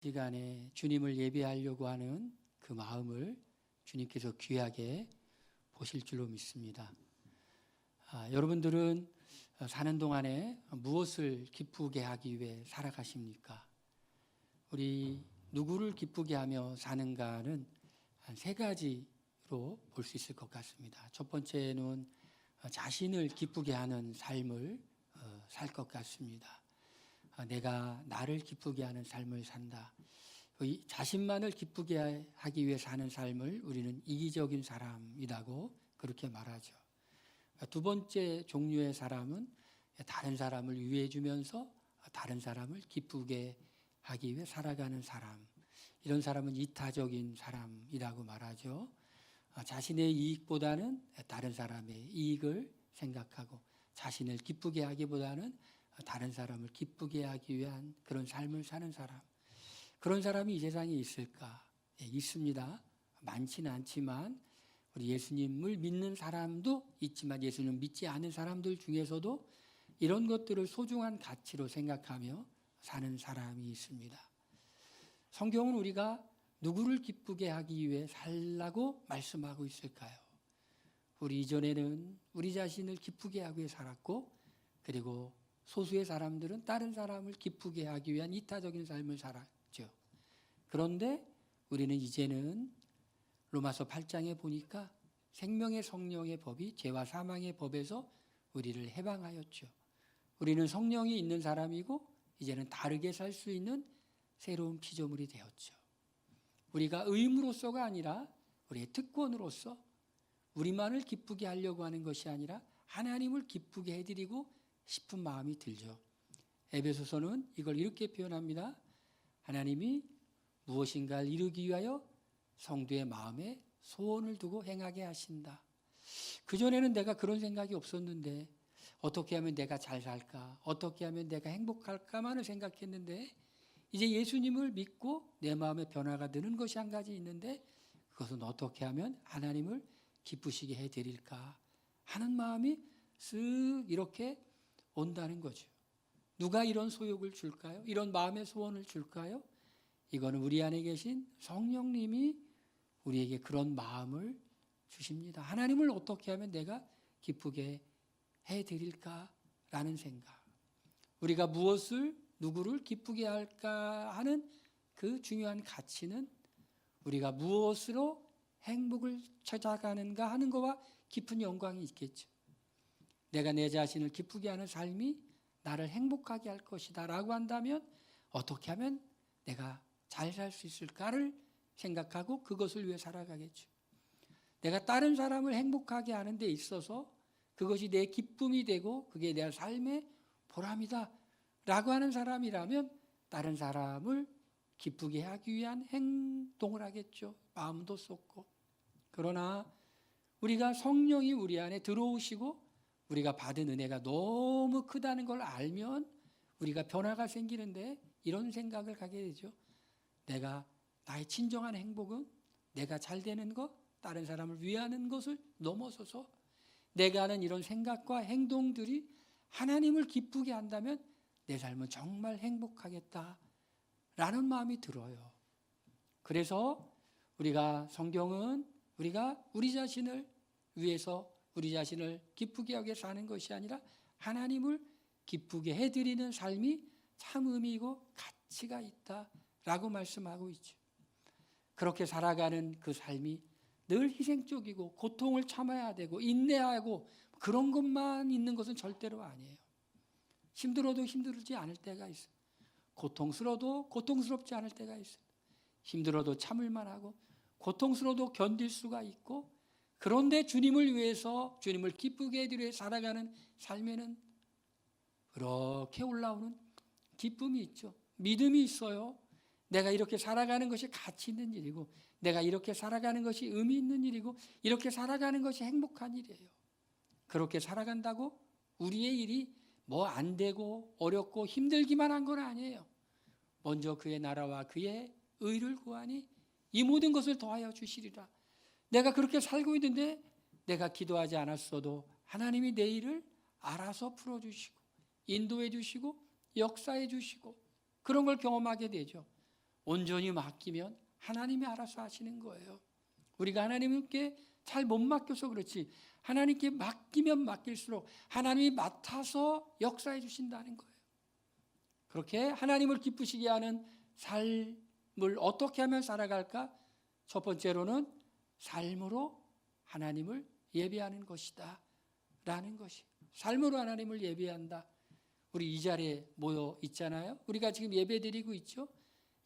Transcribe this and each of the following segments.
시간에 주님을 예배하려고 하는 그 마음을 주님께서 귀하게 보실 줄로 믿습니다. 여러분들은 사는 동안에 무엇을 기쁘게 하기 위해 살아가십니까? 우리 누구를 기쁘게 하며 사는가는 한 세 가지로 볼 수 있을 것 같습니다. 첫 번째는 자신을 기쁘게 하는 삶을 살 것 같습니다. 내가 나를 기쁘게 하는 삶을 산다. 자신만을 기쁘게 하기 위해 사는 삶을 우리는 이기적인 사람이라고 그렇게 말하죠. 두 번째 종류의 사람은 다른 사람을 위해 주면서 다른 사람을 기쁘게 하기 위해 살아가는 사람. 이런 사람은 이타적인 사람이라고 말하죠. 자신의 이익보다는 다른 사람의 이익을 생각하고 자신을 기쁘게 하기보다는 다른 사람을 기쁘게 하기 위한 그런 삶을 사는 사람. 그런 사람이 이 세상에 있을까? 있습니다. 많지는 않지만 우리 예수님을 믿는 사람도 있지만 예수님을 믿지 않은 사람들 중에서도 이런 것들을 소중한 가치로 생각하며 사는 사람이 있습니다. 성경은 우리가 누구를 기쁘게 하기 위해 살라고 말씀하고 있을까요? 우리 이전에는 우리 자신을 기쁘게 하기 위해 살았고, 그리고 소수의 사람들은 다른 사람을 기쁘게 하기 위한 이타적인 삶을 살았죠. 그런데 우리는 이제는 로마서 8장에 보니까 생명의 성령의 법이 죄와 사망의 법에서 우리를 해방하였죠. 우리는 성령이 있는 사람이고 이제는 다르게 살 수 있는 새로운 피조물이 되었죠. 우리가 의무로서가 아니라 우리의 특권으로서 우리만을 기쁘게 하려고 하는 것이 아니라 하나님을 기쁘게 해드리고 싶은 마음이 들죠. 에베소서는 이걸 이렇게 표현합니다. 하나님이 무엇인가를 이루기 위하여 성도의 마음에 소원을 두고 행하게 하신다. 그전에는 내가 그런 생각이 없었는데 어떻게 하면 내가 잘 살까? 어떻게 하면 내가 행복할까만을 생각했는데 이제 예수님을 믿고 내 마음에 변화가 드는 것이 한 가지 있는데 그것은 어떻게 하면 하나님을 기쁘시게 해드릴까 하는 마음이 쓱 이렇게 온다는 거죠. 누가 이런 소욕을 줄까요? 이런 마음의 소원을 줄까요? 이거는 우리 안에 계신 성령님이 우리에게 그런 마음을 주십니다. 하나님을 어떻게 하면 내가 기쁘게 해드릴까라는 생각. 우리가 무엇을 누구를 기쁘게 할까 하는 그 중요한 가치는 우리가 무엇으로 행복을 찾아가는가 하는 것과 깊은 연관이 있겠죠. 내가 내 자신을 기쁘게 하는 삶이 나를 행복하게 할 것이다 라고 한다면 어떻게 하면 내가 잘 살 수 있을까를 생각하고 그것을 위해 살아가겠죠. 내가 다른 사람을 행복하게 하는 데 있어서 그것이 내 기쁨이 되고 그게 내 삶의 보람이다 라고 하는 사람이라면 다른 사람을 기쁘게 하기 위한 행동을 하겠죠. 마음도 쏟고. 그러나 우리가 성령이 우리 안에 들어오시고 우리가 받은 은혜가 너무 크다는 걸 알면 우리가 변화가 생기는데 이런 생각을 가게 되죠. 내가 나의 진정한 행복은 내가 잘 되는 것, 다른 사람을 위하는 것을 넘어서서 내가 하는 이런 생각과 행동들이 하나님을 기쁘게 한다면 내 삶은 정말 행복하겠다라는 마음이 들어요. 그래서 우리가 성경은 우리가 우리 자신을 위해서 우리 자신을 기쁘게 하게 사는 것이 아니라 하나님을 기쁘게 해드리는 삶이 참 의미이고 가치가 있다라고 말씀하고 있죠. 그렇게 살아가는 그 삶이 늘 희생적이고 고통을 참아야 되고 인내하고 그런 것만 있는 것은 절대로 아니에요. 힘들어도 힘들지 않을 때가 있어요. 고통스러워도 고통스럽지 않을 때가 있어요. 힘들어도 참을만 하고 고통스러워도 견딜 수가 있고 그런데 주님을 위해서 주님을 기쁘게 해드려 위해 살아가는 삶에는 그렇게 올라오는 기쁨이 있죠. 믿음이 있어요. 내가 이렇게 살아가는 것이 가치 있는 일이고 내가 이렇게 살아가는 것이 의미 있는 일이고 이렇게 살아가는 것이 행복한 일이에요. 그렇게 살아간다고 우리의 일이 뭐 안 되고 어렵고 힘들기만 한 건 아니에요. 먼저 그의 나라와 그의 의를 구하니 이 모든 것을 더하여 주시리라. 내가 그렇게 살고 있는데 내가 기도하지 않았어도 하나님이 내 일을 알아서 풀어주시고 인도해 주시고 역사해 주시고 그런 걸 경험하게 되죠. 온전히 맡기면 하나님이 알아서 하시는 거예요. 우리가 하나님께 잘 못 맡겨서 그렇지, 하나님께 맡기면 맡길수록 하나님이 맡아서 역사해 주신다는 거예요. 그렇게 하나님을 기쁘시게 하는 삶을 어떻게 하면 살아갈까? 첫 번째로는 삶으로 하나님을 예배하는 것이다 라는 것이, 삶으로 하나님을 예배한다. 우리 이 자리에 모여 있잖아요. 우리가 지금 예배 드리고 있죠.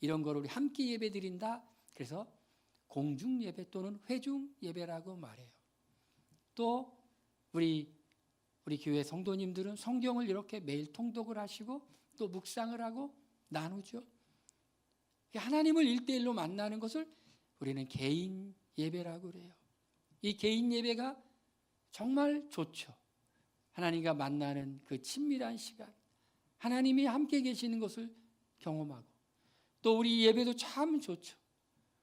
이런 걸 우리 함께 예배 드린다. 그래서 공중 예배 또는 회중 예배라고 말해요. 또 우리 교회 성도님들은 성경을 이렇게 매일 통독을 하시고 또 묵상을 하고 나누죠. 하나님을 1대1로 만나는 것을 우리는 개인 예배라고 그래요. 이 개인 예배가 정말 좋죠. 하나님과 만나는 그 친밀한 시간, 하나님이 함께 계시는 것을 경험하고, 또 우리 예배도 참 좋죠.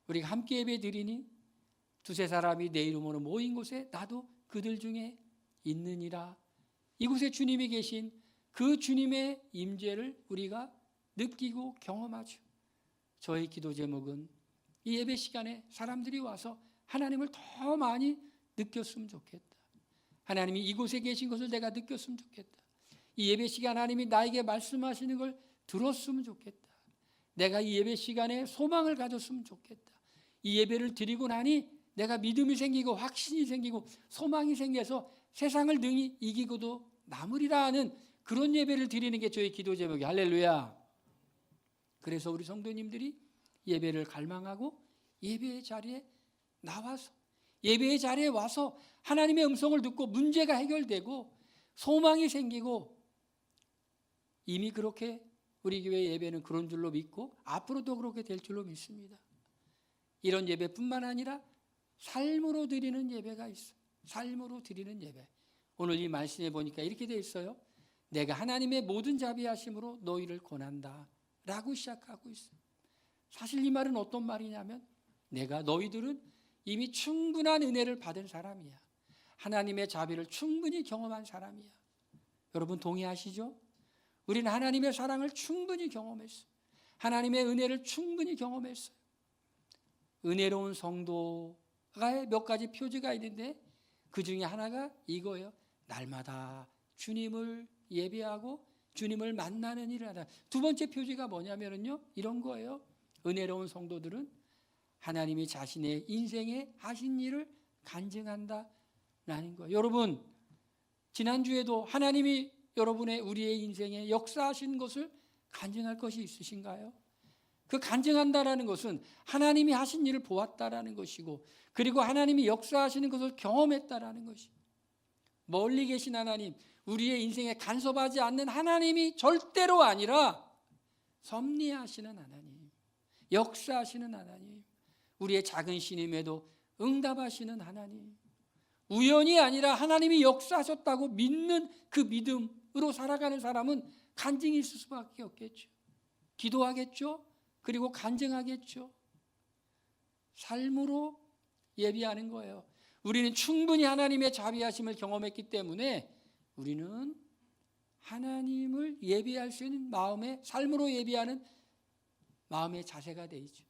우리가 함께 예배 드리니 두세 사람이 내 이름으로 모인 곳에 나도 그들 중에 있느니라. 이곳에 주님이 계신 그 주님의 임재를 우리가 느끼고 경험하죠. 저의 기도 제목은 이 예배 시간에 사람들이 와서 하나님을 더 많이 느꼈으면 좋겠다. 하나님이 이곳에 계신 것을 내가 느꼈으면 좋겠다. 이 예배 시간 하나님이 나에게 말씀하시는 걸 들었으면 좋겠다. 내가 이 예배 시간에 소망을 가졌으면 좋겠다. 이 예배를 드리고 나니 내가 믿음이 생기고 확신이 생기고 소망이 생겨서 세상을 능히 이기고도 남으리라 하는 그런 예배를 드리는 게 저희 기도 제목이에요. 할렐루야. 그래서 우리 성도님들이 예배를 갈망하고 예배의 자리에 나와서, 예배의 자리에 와서 하나님의 음성을 듣고 문제가 해결되고 소망이 생기고, 이미 그렇게 우리 교회 예배는 그런 줄로 믿고 앞으로도 그렇게 될 줄로 믿습니다. 이런 예배뿐만 아니라 삶으로 드리는 예배가 있어요. 삶으로 드리는 예배. 오늘 이 말씀에 보니까 이렇게 돼 있어요. 내가 하나님의 모든 자비하심으로 너희를 권한다 라고 시작하고 있어요. 사실 이 말은 어떤 말이냐면, 내가 너희들은 이미 충분한 은혜를 받은 사람이야. 하나님의 자비를 충분히 경험한 사람이야. 여러분 동의하시죠? 우리는 하나님의 사랑을 충분히 경험했어요. 하나님의 은혜를 충분히 경험했어요. 은혜로운 성도가 몇 가지 표지가 있는데 그 중에 하나가 이거예요. 날마다 주님을 예배하고 주님을 만나는 일을 하다. 두 번째 표지가 뭐냐면요, 이런 거예요. 은혜로운 성도들은 하나님이 자신의 인생에 하신 일을 간증한다라는 거예요. 여러분, 지난주에도 하나님이 우리의 인생에 역사하신 것을 간증할 것이 있으신가요? 그 간증한다라는 것은 하나님이 하신 일을 보았다라는 것이고, 그리고 하나님이 역사하시는 것을 경험했다라는 것이, 멀리 계신 하나님, 우리의 인생에 간섭하지 않는 하나님이 절대로 아니라 섭리하시는 하나님, 역사하시는 하나님, 우리의 작은 신임에도 응답하시는 하나님, 우연이 아니라 하나님이 역사하셨다고 믿는 그 믿음으로 살아가는 사람은 간증이 있을 수밖에 없겠죠. 기도하겠죠. 그리고 간증하겠죠. 삶으로 예비하는 거예요. 우리는 충분히 하나님의 자비하심을 경험했기 때문에 우리는 하나님을 예비할 수 있는 마음의, 삶으로 예비하는 마음의 자세가 되어 있죠.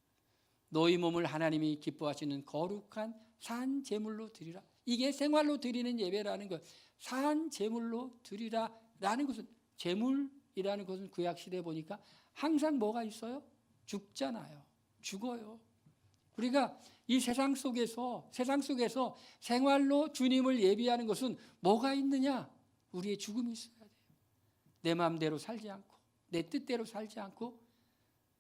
너희 몸을 하나님이 기뻐하시는 거룩한 산 제물로 드리라. 이게 생활로 드리는 예배라는 것. 산 제물로 드리라라는 것은, 제물이라는 것은 구약 시대에 보니까 항상 뭐가 있어요? 죽잖아요. 죽어요. 우리가 이 세상 속에서 생활로 주님을 예비하는 것은 뭐가 있느냐? 우리의 죽음이 있어야 돼요. 내 마음대로 살지 않고, 내 뜻대로 살지 않고,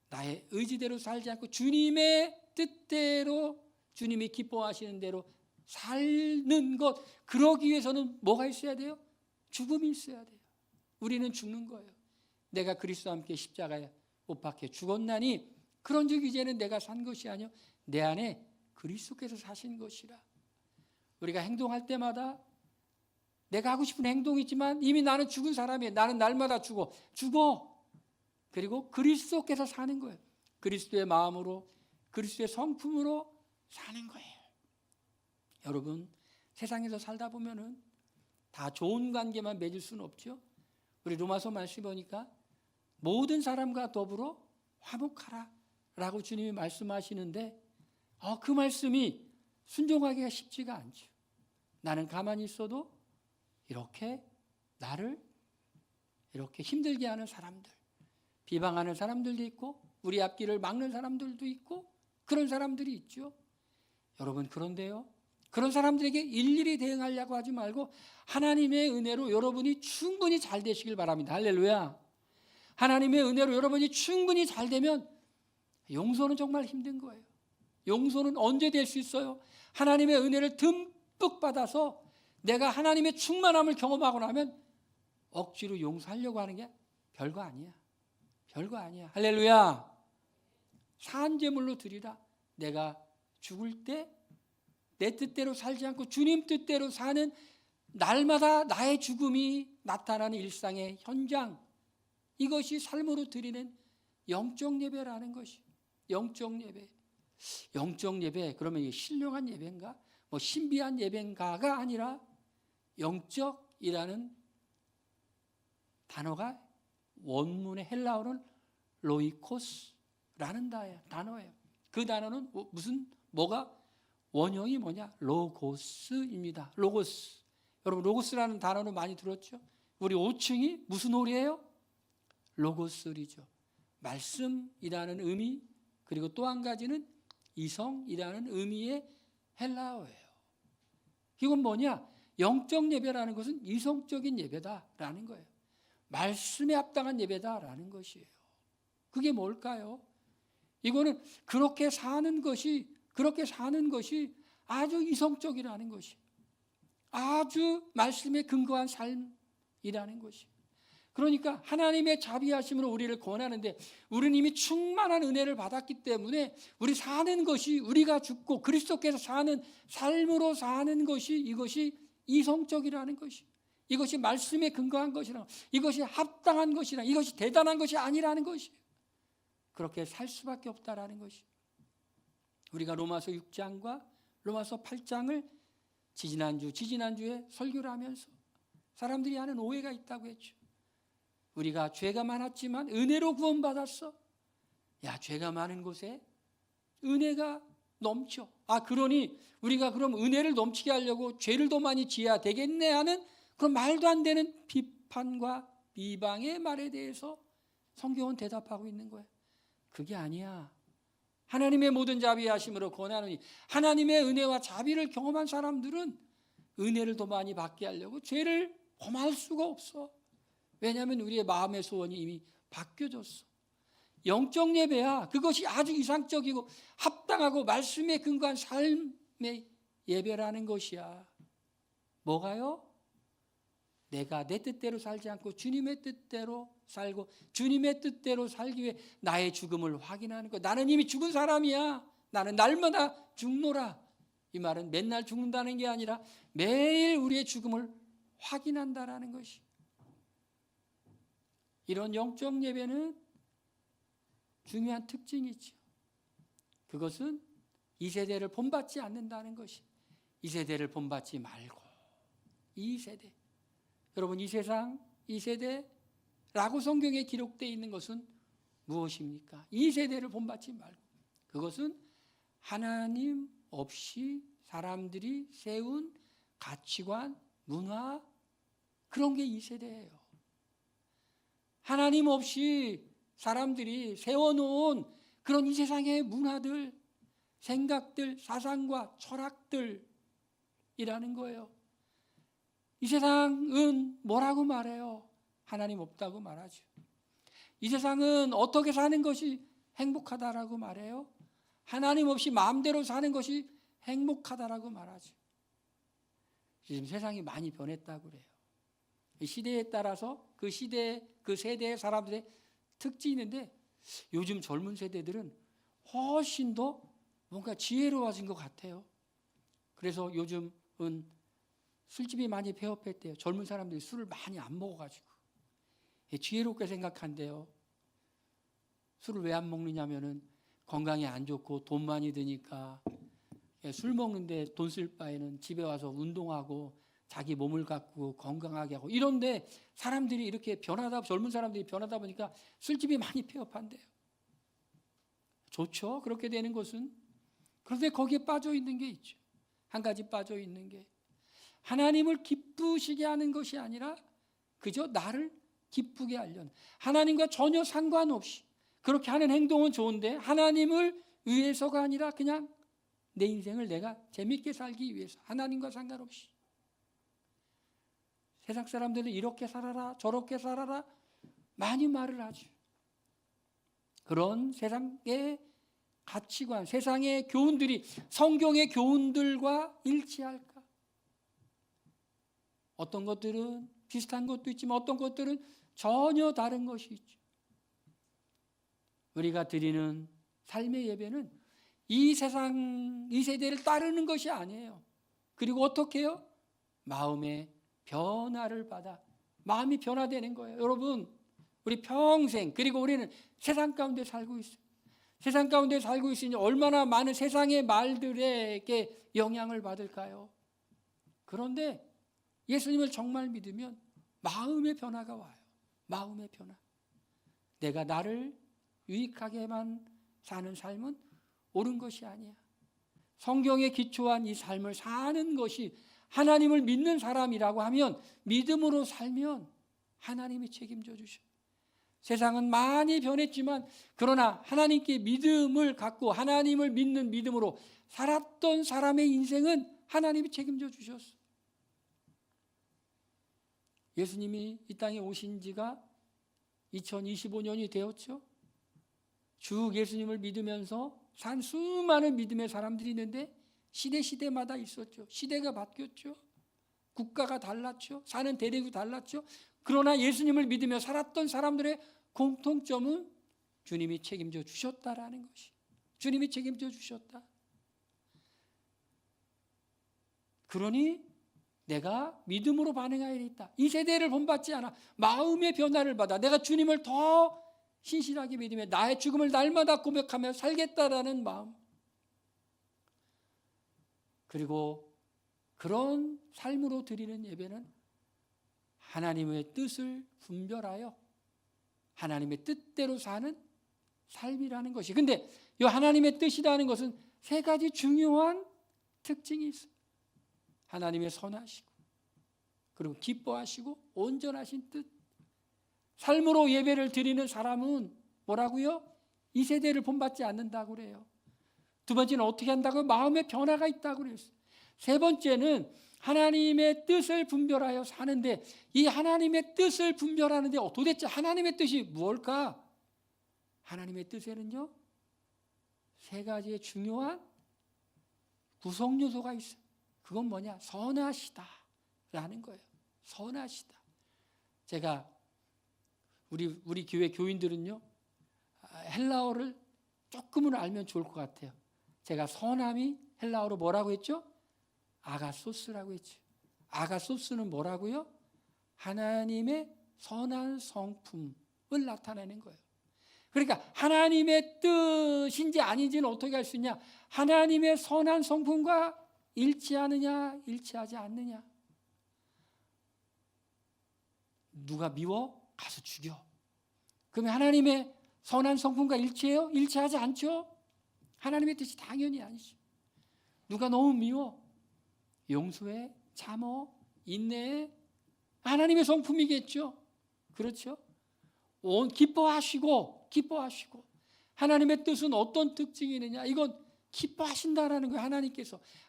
나의 의지대로 살지 않고 주님의 뜻대로, 주님이 기뻐하시는 대로 사는 것, 그러기 위해서는 뭐가 있어야 돼요? 죽음이 있어야 돼요. 우리는 죽는 거예요. 내가 그리스도와 함께 십자가에 못 박혀 죽었나니 그런즉 이제는 내가 산 것이 아니요 내 안에 그리스도께서 사신 것이라. 우리가 행동할 때마다 내가 하고 싶은 행동이 있지만 이미 나는 죽은 사람이에요. 나는 날마다 죽어. 그리고 그리스도께서 사는 거예요. 그리스도의 마음으로, 그리스도의 성품으로 사는 거예요. 여러분, 세상에서 살다 보면은 다 좋은 관계만 맺을 수는 없죠. 우리 로마서 말씀 보니까 모든 사람과 더불어 화목하라 라고 주님이 말씀하시는데 그 말씀이 순종하기가 쉽지가 않죠. 나는 가만히 있어도 이렇게 나를 이렇게 힘들게 하는 사람들, 비방하는 사람들도 있고 우리 앞길을 막는 사람들도 있고 그런 사람들이 있죠. 여러분, 그런데요, 그런 사람들에게 일일이 대응하려고 하지 말고 하나님의 은혜로 여러분이 충분히 잘 되시길 바랍니다. 할렐루야. 하나님의 은혜로 여러분이 충분히 잘 되면 용서는 정말 힘든 거예요. 용서는 언제 될 수 있어요? 하나님의 은혜를 듬뿍 받아서 내가 하나님의 충만함을 경험하고 나면 억지로 용서하려고 하는 게 별거 아니야. 별거 아니야. 할렐루야. 산제물로 드리라. 내가 죽을 때 내 뜻대로 살지 않고 주님 뜻대로 사는 날마다 나의 죽음이 나타나는 일상의 현장, 이것이 삶으로 드리는 영적 예배라는 것이. 영적 예배. 영적 예배, 그러면 이게 신령한 예배인가? 뭐 신비한 예배인가가 아니라 영적이라는 단어가 원문의 헬라어는 로이코스라는 단어예요. 그 단어는 뭐가 원형이 뭐냐? 로고스입니다. 로고스. 여러분, 로고스라는 단어는 많이 들었죠? 우리 5층이 무슨 홀이에요? 로고스리죠. 말씀이라는 의미, 그리고 또 한 가지는 이성이라는 의미의 헬라어예요. 이건 뭐냐? 영적 예배라는 것은 이성적인 예배다라는 거예요. 말씀에 합당한 예배다라는 것이에요. 그게 뭘까요? 이거는 그렇게 사는 것이 아주 이성적이라는 것이, 아주 말씀에 근거한 삶이라는 것이. 그러니까 하나님의 자비하심으로 우리를 권하는데 우리는 이미 충만한 은혜를 받았기 때문에 우리 사는 것이, 우리가 죽고 그리스도께서 사는 삶으로 사는 것이, 이것이 이성적이라는 것이, 이것이 말씀에 근거한 것이라, 이것이 합당한 것이라, 이것이 대단한 것이 아니라는 것이, 그렇게 살 수밖에 없다라는 것이. 우리가 로마서 6장과 로마서 8장을 지지난주에 설교를 하면서 사람들이 하는 오해가 있다고 했죠. 우리가 죄가 많았지만 은혜로 구원받았어. 야, 죄가 많은 곳에 은혜가 넘쳐. 그러니 우리가 그럼 은혜를 넘치게 하려고 죄를 더 많이 지어야 되겠네 하는 그런 말도 안 되는 비판과 비방의 말에 대해서 성경은 대답하고 있는 거예요. 그게 아니야. 하나님의 모든 자비하심으로 권하노니, 하나님의 은혜와 자비를 경험한 사람들은 은혜를 더 많이 받게 하려고 죄를 범할 수가 없어. 왜냐하면 우리의 마음의 소원이 이미 바뀌어졌어. 영적 예배야. 그것이 아주 이상적이고 합당하고 말씀에 근거한 삶의 예배라는 것이야. 뭐가요? 내가 내 뜻대로 살지 않고 주님의 뜻대로 살고 주님의 뜻대로 살기 위해 나의 죽음을 확인하는 것. 나는 이미 죽은 사람이야. 나는 날마다 죽노라. 이 말은 맨날 죽는다는 게 아니라 매일 우리의 죽음을 확인한다라는 것이. 이런 영적 예배는 중요한 특징이 있죠. 그것은 이 세대를 본받지 않는다는 것이. 이 세대를 본받지 말고 이 세대. 여러분, 이 세상, 이 세대라고 성경에 기록되어 있는 것은 무엇입니까? 이 세대를 본받지 말고, 그것은 하나님 없이 사람들이 세운 가치관, 문화, 그런 게 이 세대예요. 하나님 없이 사람들이 세워놓은 그런 이 세상의 문화들, 생각들, 사상과 철학들이라는 거예요. 이 세상은 뭐라고 말해요? 하나님 없다고 말하죠. 이 세상은 어떻게 사는 것이 행복하다라고 말해요? 하나님 없이 마음대로 사는 것이 행복하다라고 말하죠. 지금 세상이 많이 변했다고 그래요. 이 시대에 따라서 그 세대의 사람들의 특징이 있는데, 요즘 젊은 세대들은 훨씬 더 뭔가 지혜로워진 것 같아요. 그래서 요즘은 술집이 많이 폐업했대요. 젊은 사람들이 술을 많이 안 먹어가지고. 지혜롭게 생각한대요. 술을 왜 안 먹느냐면은 건강에 안 좋고 돈 많이 드니까, 술 먹는데 돈 쓸 바에는 집에 와서 운동하고 자기 몸을 가꾸고 건강하게 하고, 이런데 사람들이 이렇게 젊은 사람들이 변하다 보니까 술집이 많이 폐업한대요. 좋죠. 그렇게 되는 것은. 그런데 거기에 빠져 있는 게 있죠. 한 가지 빠져 있는 게 하나님을 기쁘시게 하는 것이 아니라 그저 나를 기쁘게 하려는, 하나님과 전혀 상관없이 그렇게 하는 행동은 좋은데 하나님을 위해서가 아니라 그냥 내 인생을 내가 재밌게 살기 위해서, 하나님과 상관없이. 세상 사람들은 이렇게 살아라 저렇게 살아라 많이 말을 하죠. 그런 세상의 가치관, 세상의 교훈들이 성경의 교훈들과 일치할까? 어떤 것들은 비슷한 것도 있지만 어떤 것들은 전혀 다른 것이 있죠. 우리가 드리는 삶의 예배는 이 세상, 이 세대를 따르는 것이 아니에요. 그리고 어떻게 해요? 마음의 변화를 받아 마음이 변화되는 거예요. 여러분, 우리 평생, 그리고 우리는 세상 가운데 살고 있어요. 세상 가운데 살고 있으니 얼마나 많은 세상의 말들에게 영향을 받을까요? 그런데 예수님을 정말 믿으면 마음의 변화가 와요. 마음의 변화. 내가 나를 유익하게만 사는 삶은 옳은 것이 아니야. 성경에 기초한 이 삶을 사는 것이, 하나님을 믿는 사람이라고 하면 믿음으로 살면 하나님이 책임져 주셔요. 세상은 많이 변했지만 그러나 하나님께 믿음을 갖고 하나님을 믿는 믿음으로 살았던 사람의 인생은 하나님이 책임져 주셨어요. 예수님이 이 땅에 오신 지가 2025년이 되었죠. 쭉 예수님을 믿으면서 산 수많은 믿음의 사람들이 있는데 시대마다 있었죠. 시대가 바뀌었죠. 국가가 달랐죠. 사는 대륙이 달랐죠. 그러나 예수님을 믿으며 살았던 사람들의 공통점은 주님이 책임져 주셨다라는 것이. 주님이 책임져 주셨다. 그러니 내가 믿음으로 반응해야 되겠다. 이 세대를 본받지 않아. 마음의 변화를 받아. 내가 주님을 더 신실하게 믿으며 나의 죽음을 날마다 고백하며 살겠다라는 마음. 그리고 그런 삶으로 드리는 예배는 하나님의 뜻을 분별하여 하나님의 뜻대로 사는 삶이라는 것이. 근데 이 하나님의 뜻이라는 것은 세 가지 중요한 특징이 있어요. 하나님의 선하시고, 그리고 기뻐하시고, 온전하신 뜻. 삶으로 예배를 드리는 사람은 뭐라고요? 이 세대를 본받지 않는다고 그래요. 두 번째는 어떻게 한다고요? 마음의 변화가 있다고 그랬어요. 세 번째는 하나님의 뜻을 분별하여 사는데, 이 하나님의 뜻을 분별하는데 도대체 하나님의 뜻이 무엇일까? 하나님의 뜻에는요, 세 가지의 중요한 구성 요소가 있어요. 그건 뭐냐? 선하시다라는 거예요. 선하시다. 제가 우리 교회 교인들은요, 헬라어를 조금은 알면 좋을 것 같아요. 제가 선함이 헬라어로 뭐라고 했죠? 아가소스라고 했죠. 아가소스는 뭐라고요? 하나님의 선한 성품을 나타내는 거예요. 그러니까 하나님의 뜻인지 아닌지는 어떻게 알 수 있냐? 하나님의 선한 성품과 일치하느냐, 일치하지 않느냐. 누가 미워? 가서 죽여. 그러면 하나님의 선한 성품과 일치해요? 일치하지 않죠? 하나님의 뜻이 당연히 아니죠. 누가 너무 미워? 용서해, 참어, 인내해. 하나님의 성품이겠죠. 그렇죠? 기뻐하시고. 하나님의 뜻은 어떤 특징이 있느냐? 이건 기뻐하신다라는 거예요.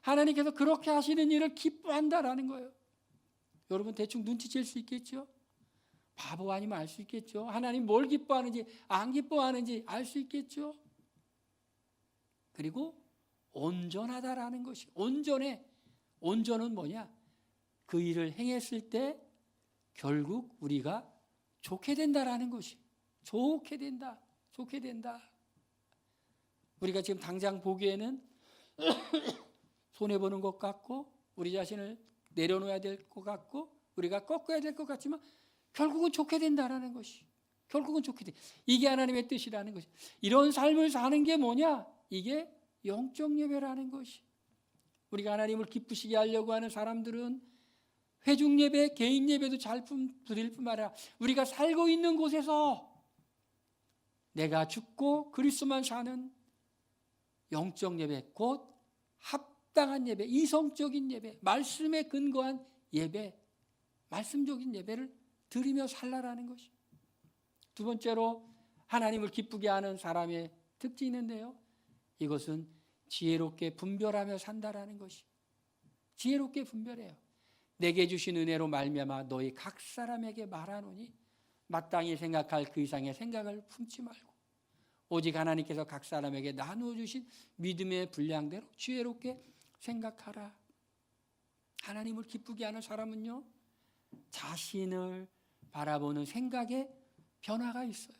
하나님께서 그렇게 하시는 일을 기뻐한다라는 거예요. 여러분 대충 눈치챌 수 있겠죠? 바보 아니면 알 수 있겠죠? 하나님 뭘 기뻐하는지 안 기뻐하는지 알 수 있겠죠? 그리고 온전하다라는 것이. 온전은 뭐냐? 그 일을 행했을 때 결국 우리가 좋게 된다라는 것이. 좋게 된다. 우리가 지금 당장 보기에는 손해보는 것 같고, 우리 자신을 내려놓아야 될 것 같고, 우리가 꺾어야 될 것 같지만 결국은 좋게 된다라는 것이. 결국은 좋게 돼. 이게 하나님의 뜻이라는 것이. 이런 삶을 사는 게 뭐냐? 이게 영적 예배라는 것이. 우리가 하나님을 기쁘시게 하려고 하는 사람들은 회중 예배, 개인 예배도 잘 드릴 뿐만 아니라 우리가 살고 있는 곳에서 내가 죽고 그리스도만 사는 영적 예배, 곧 합당한 예배, 이성적인 예배, 말씀에 근거한 예배, 말씀적인 예배를 드리며 살라라는 것이. 두 번째로 하나님을 기쁘게 하는 사람의 특징이 있는데요. 이것은 지혜롭게 분별하며 산다라는 것이. 지혜롭게 분별해요. 내게 주신 은혜로 말미암아 너희 각 사람에게 말하노니 마땅히 생각할 그 이상의 생각을 품지 말고 오직 하나님께서 각 사람에게 나누어 주신 믿음의 분량대로 지혜롭게 생각하라. 하나님을 기쁘게 하는 사람은요, 자신을 바라보는 생각에 변화가 있어요.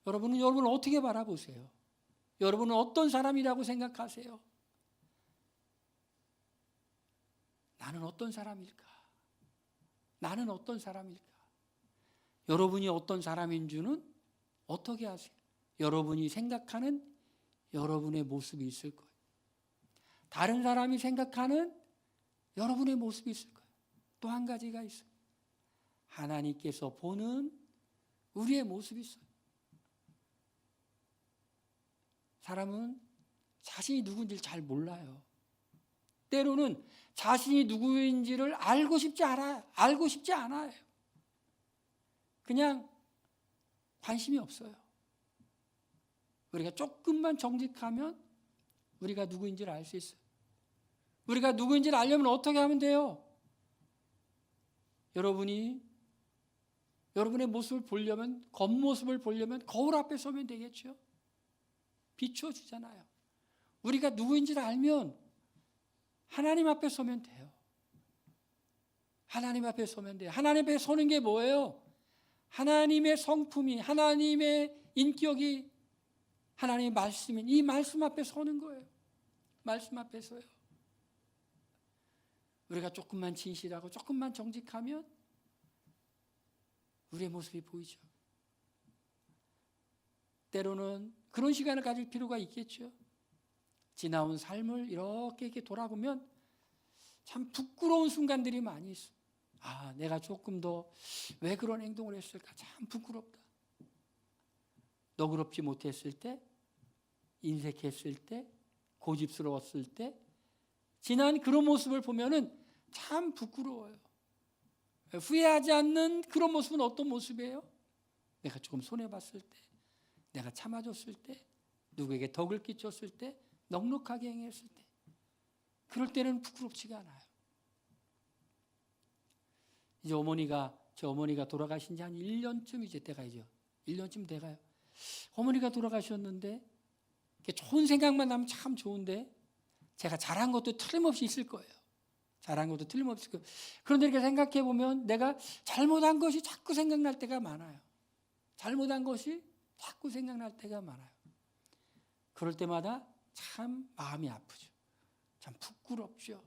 여러분은 어떻게 바라보세요? 여러분은 어떤 사람이라고 생각하세요? 나는 어떤 사람일까? 나는 어떤 사람일까? 여러분이 어떤 사람인 줄은 어떻게 아세요? 여러분이 생각하는 여러분의 모습이 있을 거예요. 다른 사람이 생각하는 여러분의 모습이 있을 거예요. 또 한 가지가 있어요. 하나님께서 보는 우리의 모습이 있어요. 사람은 자신이 누구인지를 잘 몰라요. 때로는 자신이 누구인지를 알고 싶지 않아요. 그냥 관심이 없어요. 우리가 조금만 정직하면 우리가 누구인지를 알 수 있어요. 우리가 누구인지를 알려면 어떻게 하면 돼요? 여러분의 모습을 보려면, 겉모습을 보려면 거울 앞에 서면 되겠죠. 비추어주잖아요. 우리가 누구인지를 알면 하나님 앞에 서면 돼요. 하나님 앞에 서면 돼요. 하나님 앞에 서는 게 뭐예요? 하나님의 성품이, 하나님의 인격이 하나님의 말씀인 이 말씀 앞에 서는 거예요. 말씀 앞에 서요. 우리가 조금만 진실하고 조금만 정직하면 우리의 모습이 보이죠. 때로는 그런 시간을 가질 필요가 있겠죠. 지나온 삶을 이렇게 돌아보면 참 부끄러운 순간들이 많이 있어요. 아, 내가 조금 더 왜 그런 행동을 했을까? 참 부끄럽다. 너그럽지 못했을 때, 인색했을 때, 고집스러웠을 때, 지난 그런 모습을 보면은 참 부끄러워요. 후회하지 않는 그런 모습은 어떤 모습이에요? 내가 조금 손해봤을 때, 내가 참아줬을 때, 누구에게 덕을 끼쳤을 때, 넉넉하게 행했을 때, 그럴 때는 부끄럽지가 않아요. 이제 제 어머니가 돌아가신 지 한 1년쯤 이제 돼가죠. 1년쯤 돼가요. 어머니가 돌아가셨는데 좋은 생각만 나면 참 좋은데 제가 잘한 것도 틀림없이 있을 거예요. 잘한 것도 틀림없을 거예요. 그런데 이렇게 생각해 보면 내가 잘못한 것이 자꾸 생각날 때가 많아요. 잘못한 것이 자꾸 생각날 때가 많아요. 그럴 때마다 참 마음이 아프죠. 참 부끄럽죠.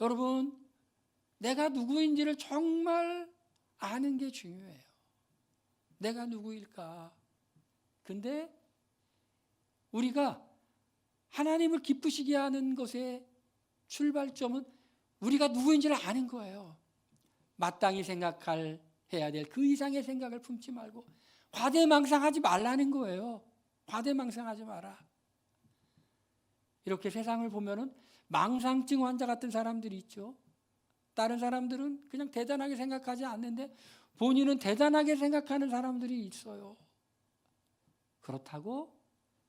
여러분, 내가 누구인지를 정말 아는 게 중요해요. 내가 누구일까? 근데 우리가 하나님을 기쁘시게 하는 것의 출발점은 우리가 누구인지를 아는 거예요. 마땅히 해야 될 그 이상의 생각을 품지 말고 과대망상하지 말라는 거예요. 과대망상하지 마라. 이렇게 세상을 보면은 망상증 환자 같은 사람들이 있죠. 다른 사람들은 그냥 대단하게 생각하지 않는데 본인은 대단하게 생각하는 사람들이 있어요. 그렇다고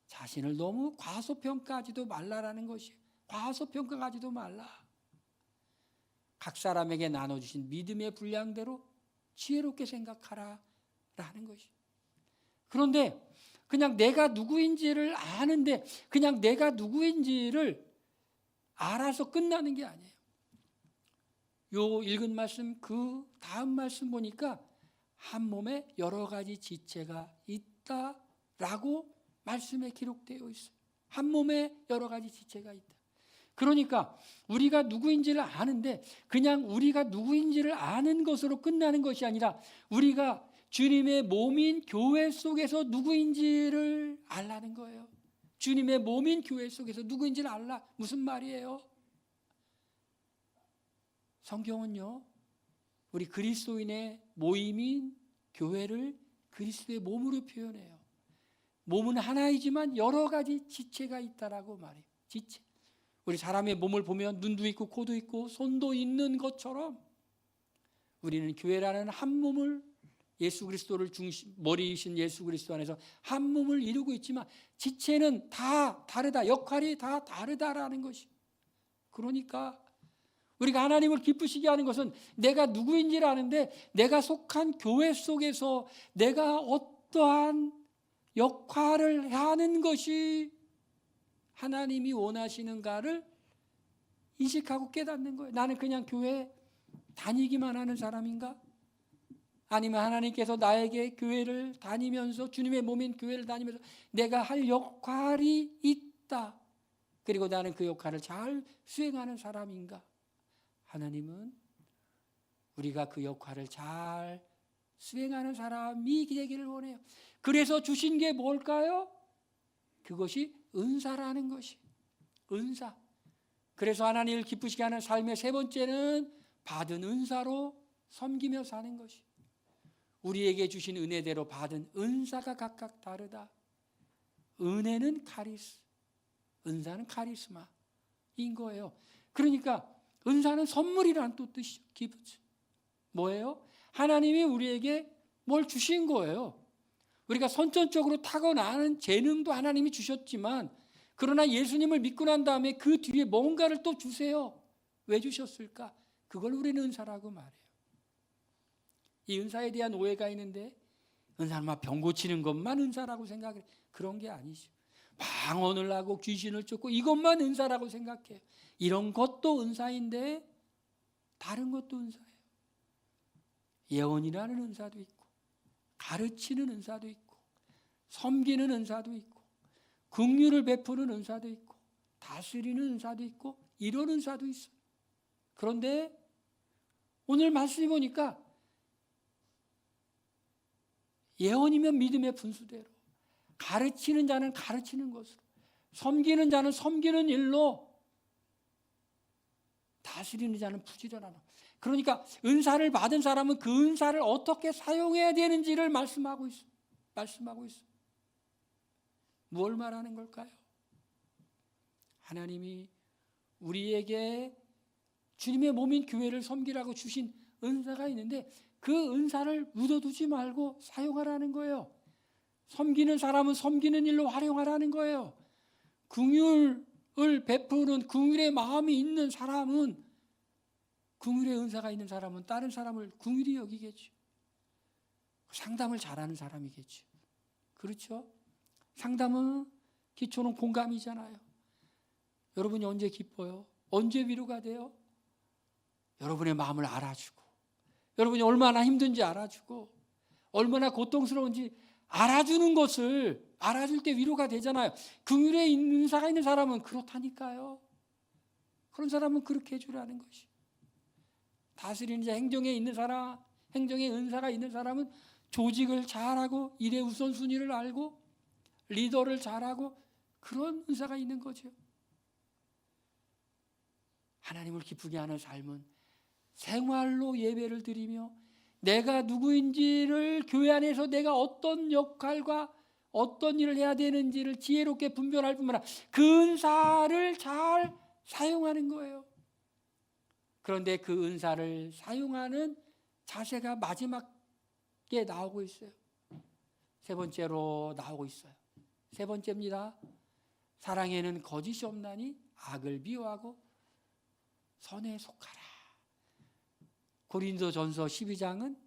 자신을 너무 과소평가하지도 말라라는 것이. 과소평가하지도 말라. 각 사람에게 나눠주신 믿음의 분량대로 지혜롭게 생각하라 라는 것이. 그런데 그냥 내가 누구인지를 아는데 그냥 내가 누구인지를 알아서 끝나는 게 아니에요. 요 읽은 말씀 그 다음 말씀 보니까 한 몸에 여러 가지 지체가 있다라고 말씀에 기록되어 있어요. 한 몸에 여러 가지 지체가 있다. 그러니까 우리가 누구인지를 아는데 그냥 우리가 누구인지를 아는 것으로 끝나는 것이 아니라 우리가 주님의 몸인 교회 속에서 누구인지를 알라는 거예요. 주님의 몸인 교회 속에서 누구인지를 알라. 무슨 말이에요? 성경은요, 우리 그리스도인의 모임인 교회를 그리스도의 몸으로 표현해요. 몸은 하나이지만 여러 가지 지체가 있다라고 말해요. 지체. 우리 사람의 몸을 보면 눈도 있고 코도 있고 손도 있는 것처럼 우리는 교회라는 한 몸을 예수 그리스도를 머리이신 예수 그리스도 안에서 한 몸을 이루고 있지만 지체는 다 다르다. 역할이 다 다르다라는 것이. 그러니까 우리가 하나님을 기쁘시게 하는 것은 내가 누구인지를 아는데 내가 속한 교회 속에서 내가 어떠한 역할을 하는 것이 하나님이 원하시는가를 인식하고 깨닫는 거예요. 나는 그냥 교회 다니기만 하는 사람인가? 아니면 하나님께서 나에게 교회를 다니면서 주님의 몸인 교회를 다니면서 내가 할 역할이 있다. 그리고 나는 그 역할을 잘 수행하는 사람인가? 하나님은 우리가 그 역할을 잘 수행하는 사람이 되기를 원해요. 그래서 주신 게 뭘까요? 그것이 은사라는 것이. 은사. 그래서 하나님을 기쁘시게 하는 삶의 세 번째는 받은 은사로 섬기며 사는 것이. 우리에게 주신 은혜대로 받은 은사가 각각 다르다. 은혜는 카리스, 은사는 카리스마인 거예요. 그러니까 은사는 선물이라는 또 뜻이죠. 기프트. 뭐예요? 하나님이 우리에게 뭘 주신 거예요. 우리가 선천적으로 타고나는 재능도 하나님이 주셨지만 그러나 예수님을 믿고 난 다음에 그 뒤에 뭔가를 또 주세요. 왜 주셨을까? 그걸 우리는 은사라고 말해요. 이 은사에 대한 오해가 있는데 은사는 막 병 고치는 것만 은사라고 생각해요. 그런 게 아니죠. 방언을 하고 귀신을 쫓고 이것만 은사라고 생각해요. 이런 것도 은사인데 다른 것도 은사예요. 예언이라는 은사도 있고 가르치는 은사도 있고 섬기는 은사도 있고 긍휼을 베푸는 은사도 있고 다스리는 은사도 있고 이런 은사도 있어요. 그런데 오늘 말씀해 보니까 예언이면 믿음의 분수대로, 가르치는 자는 가르치는 것으로, 섬기는 자는 섬기는 일로, 다스리는 자는 부지런하라. 그러니까 은사를 받은 사람은 그 은사를 어떻게 사용해야 되는지를 말씀하고 있어요. 무엇을 말하는 걸까요? 하나님이 우리에게 주님의 몸인 교회를 섬기라고 주신 은사가 있는데 그 은사를 묻어두지 말고 사용하라는 거예요. 섬기는 사람은 섬기는 일로 활용하라는 거예요. 긍휼을 베푸는 긍휼의 마음이 있는 사람은, 긍휼의 은사가 있는 사람은 다른 사람을 긍휼히 여기겠죠. 상담을 잘하는 사람이겠죠. 그렇죠? 상담은 기초는 공감이잖아요. 여러분이 언제 기뻐요? 언제 위로가 돼요? 여러분의 마음을 알아주고, 여러분이 얼마나 힘든지 알아주고, 얼마나 고통스러운지 알아주는 것을 알아줄 때 위로가 되잖아요. 긍휼의 은사가 있는 사람은 그렇다니까요. 그런 사람은 그렇게 해주라는 것이. 다스리는 자, 행정에 있는 사람, 행정의 은사가 있는 사람은 조직을 잘하고 일의 우선순위를 알고 리더를 잘하고 그런 은사가 있는 거죠. 하나님을 기쁘게 하는 삶은 생활로 예배를 드리며 내가 누구인지를 교회 안에서 내가 어떤 역할과 어떤 일을 해야 되는지를 지혜롭게 분별할 뿐만 아니라 그 은사를 잘 사용하는 거예요. 그런데 그 은사를 사용하는 자세가 마지막에 나오고 있어요. 세 번째로 나오고 있어요. 세 번째입니다. 사랑에는 거짓이 없나니 악을 미워하고 선에 속하라. 고린도전서 12장은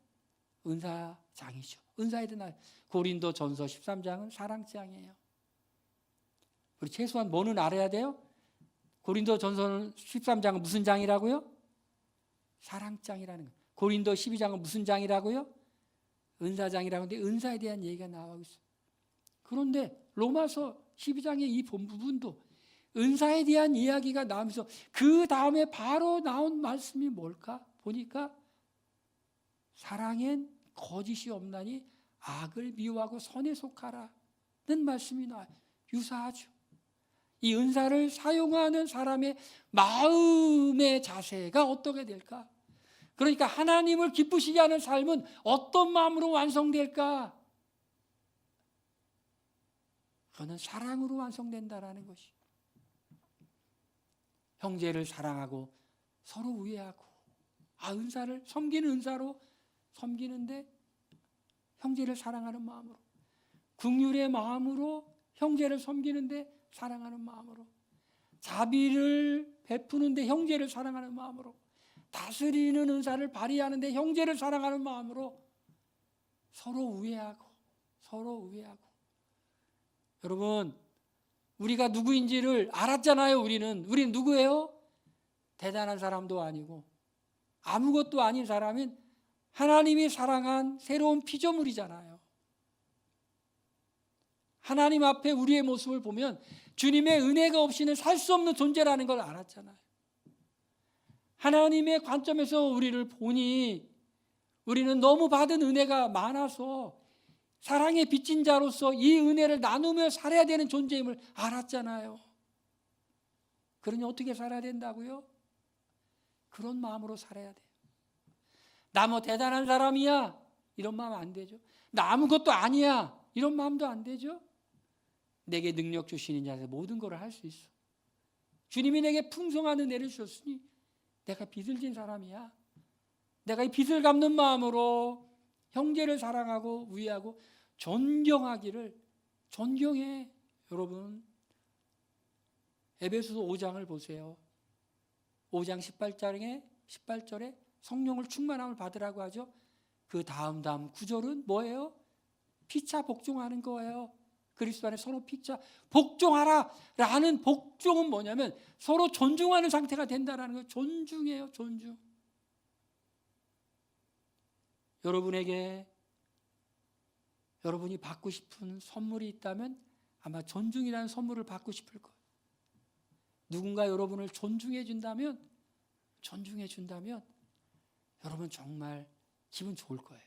은사장이죠. 은사에 대한 고린도전서 13장은 사랑장이에요. 우리 최소한 뭐는 알아야 돼요? 고린도전서 13장은 무슨 장이라고요? 사랑장이라는 거예요. 고린도 12장은 무슨 장이라고요? 은사장이라고 하는데 은사에 대한 얘기가 나오고 있어요. 그런데 로마서 12장의 이 본부분도 은사에 대한 이야기가 나오면서 그 다음에 바로 나온 말씀이 뭘까? 보니까 사랑엔 거짓이 없나니 악을 미워하고 선에 속하라는 말씀이 나와요. 유사하죠. 이 은사를 사용하는 사람의 마음의 자세가 어떻게 될까? 그러니까 하나님을 기쁘시게 하는 삶은 어떤 마음으로 완성될까? 그거는 사랑으로 완성된다라는 것이. 형제를 사랑하고 서로 우애하고, 은사를 섬기는 은사로 섬기는데 형제를 사랑하는 마음으로, 긍휼의 마음으로 형제를 섬기는데 사랑하는 마음으로, 자비를 베푸는데 형제를 사랑하는 마음으로, 다스리는 은사를 발휘하는데 형제를 사랑하는 마음으로 서로 우애하고 서로 우애하고. 여러분, 우리가 누구인지를 알았잖아요. 우리는 누구예요? 대단한 사람도 아니고 아무것도 아닌 사람인 하나님이 사랑한 새로운 피조물이잖아요. 하나님 앞에 우리의 모습을 보면 주님의 은혜가 없이는 살 수 없는 존재라는 걸 알았잖아요. 하나님의 관점에서 우리를 보니 우리는 너무 받은 은혜가 많아서 사랑의 빚진 자로서 이 은혜를 나누며 살아야 되는 존재임을 알았잖아요. 그러니 어떻게 살아야 된다고요? 그런 마음으로 살아야 돼요. 나 뭐 대단한 사람이야, 이런 마음 안 되죠. 나 아무것도 아니야, 이런 마음도 안 되죠. 내게 능력 주시는 자에서 모든 것을 할 수 있어. 주님이 내게 풍성한 은혜를 주셨으니 내가 빚을 진 사람이야. 내가 이 빚을 갚는 마음으로 형제를 사랑하고 우애하고 존경하기를, 존경해. 여러분, 에베소서 5장을 보세요. 5장 18절에 성령을 충만함을 받으라고 하죠. 그 다음 구절은 뭐예요? 피차 복종하는 거예요. 그리스도 안에 서로 피차 복종하라 라는 복종은 뭐냐면 서로 존중하는 상태가 된다는 거예요. 존중해요. 존중. 여러분에게 여러분이 받고 싶은 선물이 있다면 아마 존중이라는 선물을 받고 싶을 거예요. 누군가 여러분을 존중해 준다면 여러분 정말 기분 좋을 거예요.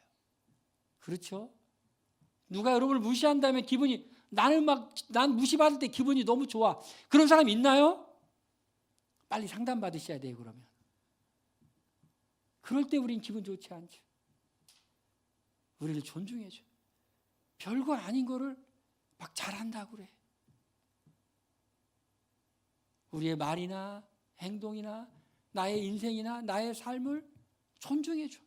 그렇죠? 누가 여러분을 무시한다면 난 무시받을 때 기분이 너무 좋아. 그런 사람 있나요? 빨리 상담 받으셔야 돼요. 그러면 그럴 때 우린 기분 좋지 않죠. 우리를 존중해줘. 별거 아닌 거를 막 잘한다고 그래. 우리의 말이나 행동이나 나의 인생이나 나의 삶을 존중해줘.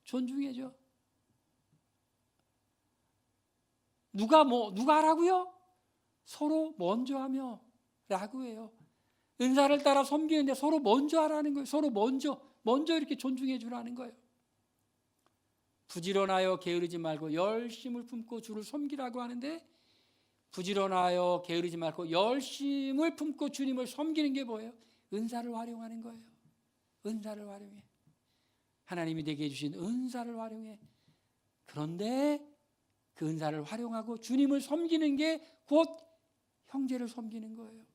존중해줘. 누가 하라고요? 서로 먼저 하며 라고 해요. 은사를 따라 섬기는데 서로 먼저 하라는 거예요. 서로 먼저 이렇게 존중해 주라는 거예요. 부지런하여 게으르지 말고 열심을 품고 주를 섬기라고 하는데, 부지런하여 게으르지 말고 열심을 품고 주님을 섬기는 게 뭐예요? 은사를 활용하는 거예요. 은사를 활용해. 하나님이 내게 주신 은사를 활용해. 그런데 그 은사를 활용하고 주님을 섬기는 게 곧 형제를 섬기는 거예요.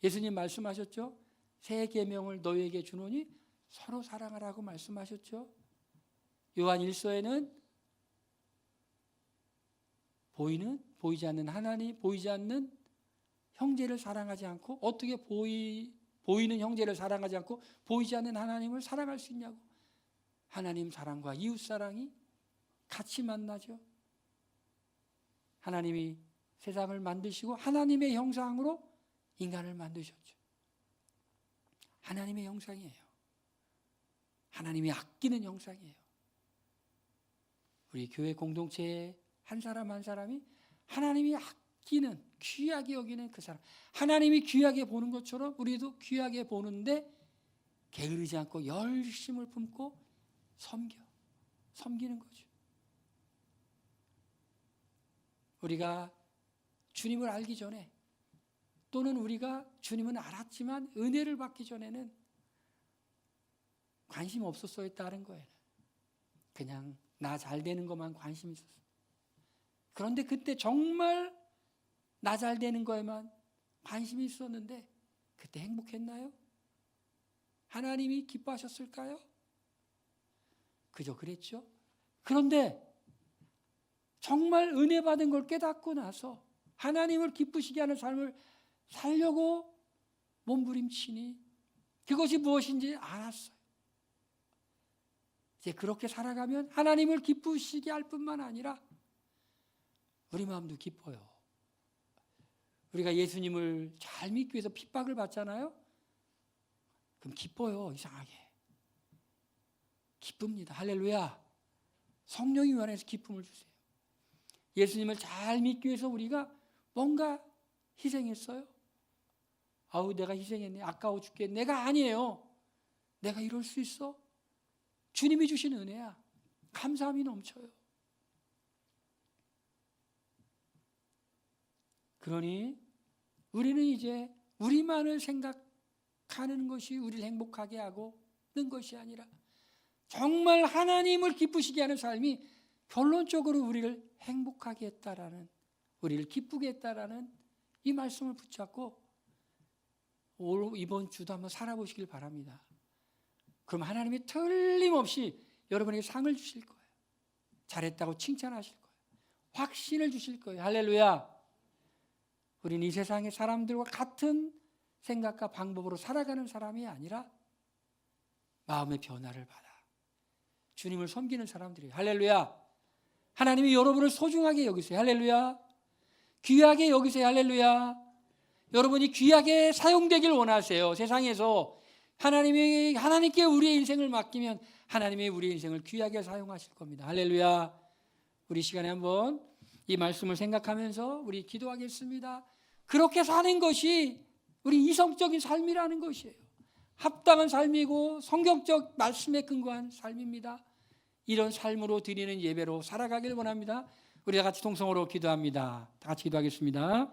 예수님 말씀하셨죠? 새 계명을 너희에게 주노니 서로 사랑하라고 말씀하셨죠? 요한 1서에는 보이지 않는 하나님, 보이지 않는 형제를 사랑하지 않고 어떻게 보이는 형제를 사랑하지 않고 보이지 않는 하나님을 사랑할 수 있냐고. 하나님 사랑과 이웃 사랑이 같이 만나죠. 하나님이 세상을 만드시고 하나님의 형상으로 인간을 만드셨죠. 하나님의 형상이에요. 하나님이 아끼는 형상이에요. 우리 교회 공동체의 한 사람 한 사람이 하나님이 아끼는, 귀하게 여기는 그 사람, 하나님이 귀하게 보는 것처럼 우리도 귀하게 보는데 게으르지 않고 열심을 품고 섬기는 거죠. 우리가 주님을 알기 전에, 또는 우리가 주님은 알았지만 은혜를 받기 전에는 관심 없었어요. 다른 거에는 그냥 나 잘 되는 것만 관심이 있었어요. 그런데 그때 정말 나 잘 되는 거에만 관심이 있었는데 그때 행복했나요? 하나님이 기뻐하셨을까요? 그저 그랬죠. 그런데 정말 은혜 받은 걸 깨닫고 나서 하나님을 기쁘시게 하는 삶을 살려고 몸부림치니 그것이 무엇인지 알았어요. 이제 그렇게 살아가면 하나님을 기쁘시게 할 뿐만 아니라 우리 마음도 기뻐요. 우리가 예수님을 잘 믿기 위해서 핍박을 받잖아요. 그럼 기뻐요. 이상하게. 기쁩니다. 할렐루야. 성령이 원해서 기쁨을 주세요. 예수님을 잘 믿기 위해서 우리가 뭔가 희생했어요. 아우 내가 희생했네. 아까워 죽겠네. 내가 아니에요. 내가 이럴 수 있어? 주님이 주신 은혜야. 감사함이 넘쳐요. 그러니 우리는 이제 우리만을 생각하는 것이 우리를 행복하게 하고 는 것이 아니라 정말 하나님을 기쁘시게 하는 삶이 결론적으로 우리를 행복하게 했다라는, 우리를 기쁘게 했다라는 이 말씀을 붙잡고 이번 주도 한번 살아보시길 바랍니다. 그럼 하나님이 틀림없이 여러분에게 상을 주실 거예요. 잘했다고 칭찬하실 거예요. 확신을 주실 거예요. 할렐루야. 우리는 이 세상의 사람들과 같은 생각과 방법으로 살아가는 사람이 아니라 마음의 변화를 받아 주님을 섬기는 사람들이에요. 할렐루야. 하나님이 여러분을 소중하게 여기세요. 할렐루야. 귀하게 여기세요. 할렐루야. 여러분이 귀하게 사용되길 원하세요. 세상에서 하나님께 우리의 인생을 맡기면 하나님이 우리의 인생을 귀하게 사용하실 겁니다. 할렐루야. 우리 시간에 한번 이 말씀을 생각하면서 우리 기도하겠습니다. 그렇게 사는 것이 우리 이성적인 삶이라는 것이에요. 합당한 삶이고 성경적 말씀에 근거한 삶입니다. 이런 삶으로 드리는 예배로 살아가길 원합니다. 우리 다 같이 통성으로 기도합니다. 다 같이 기도하겠습니다.